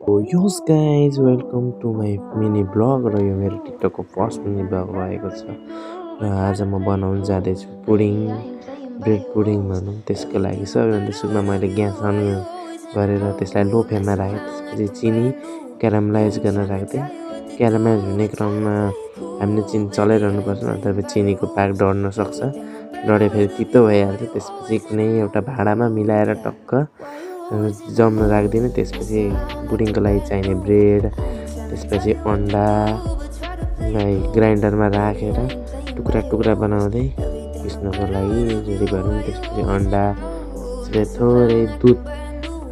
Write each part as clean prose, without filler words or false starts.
योस guys welcome to my mini blog र यो मेरो टिकटकको फर्स्ट मिनी ब्लग रहेको छ र आज म बनाउन जाँदैछु पुडिङ ब्रेड पुडिङ भनौँ। त्यसको लागि सबैभन्दा सुरुमा मैले ग्यास अन गरेर त्यसलाई लो फ्लेममा राखेँ। त्यसपछि चिनी क्यारामलाइज गर्न राख्दै क्यारामलाइज हुने क्रममा हामीले चिनी चलाइरहनुपर्छ, नत्र चिनीको पाक डढ्न सक्छ। डढे फेरि तितो भइहाल्छ। त्यसपछि कुनै एउटा भाँडामा मिलाएर टक्क जम्न राख्दिनँ। त्यसपछि पुडिङको लागि चाहिने ब्रेड, त्यसपछि अन्डालाई ग्राइन्डरमा राखेर टुक्रा टुक्रा बनाउँदै पिस्नको लागि रेडी गरौँ। त्यसपछि अन्डा, त्यसपछि थोरै दुध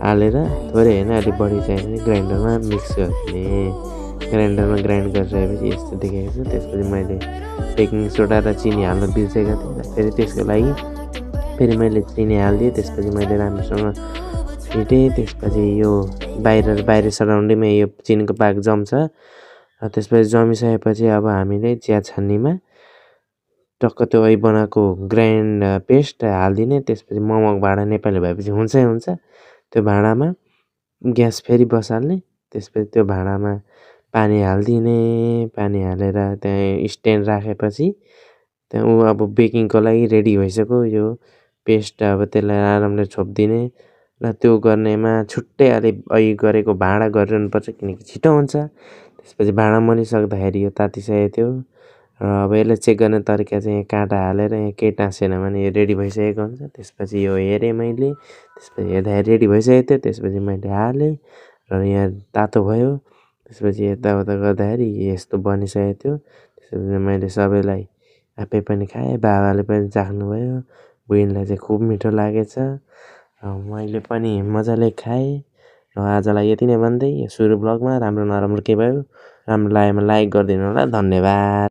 हालेर, थोरै होइन अलिक बढी चाहिने ग्राइन्डरमा मिक्स गरिदिने। ग्राइन्डरमा ग्राइन्ड गरिसकेपछि यस्तो देखेको छु। त्यसपछि मैले बेकिङ सोडा र चिनी हाल्न बिर्सेको थिएँ। फेरि त्यसको लागि फेरि मैले चिनी हालिदिएँ। त्यसपछि मैले राम्रोसँग फिटेँ। त्यसपछि यो बाहिर सराउन्डिङमा यो चिनीको पाक जम्छ र त्यसपछि जमिसकेपछि अब हामीले चिया छन्नीमा टक्क त्यो अघि बनाएको ग्राइन्ड पेस्ट हालिदिने। त्यसपछि मोमोको भाँडा नेपाली भएपछि हुन्छै हुन्छ। त्यो भाँडामा ग्यास फेरि बसाल्ने। त्यसपछि त्यो भाँडामा पानी हालिदिने। पानी हालेर त्यहाँ स्ट्यान्ड राखेपछि त्यहाँ अब बेकिङको लागि रेडी भइसक्यो यो पेस्ट। अब त्यसलाई आरामले छोपिदिने र त्यो गर्नेमा छुट्टै अलिक अघि गरेको भाँडा गरिरहनुपर्छ, किनकि छिटो हुन्छ। त्यसपछि भाँडा मोलिसक्दाखेरि यो तातिसकेको थियो र अब यसलाई चेक गर्ने तरिका चाहिँ यहाँ काँटा हालेर यहाँ केही टाँसेन भने यो रेडी भइसकेको हुन्छ। त्यसपछि यो हेरेँ मैले, त्यसपछि हेर्दाखेरि रेडी भइसकेको थियो। त्यसपछि मैले हालेँ र यहाँ तातो भयो। त्यसपछि यताउता गर्दाखेरि यस्तो बनिसकेको थियो। त्यसपछि मैले सबैलाई आफै पनि खाएँ, बाबाले पनि चाख्नुभयो, बुढीलाई चाहिँ खुब मिठो लागेछ र मैले पनि मजाले खाएँ। र आजलाई यति नै भन्दै यो सुरु ब्लगमा राम्रो नराम्रो के भयो, राम्रो लाग्योमा लाइक गरिदिनु होला। धन्यवाद।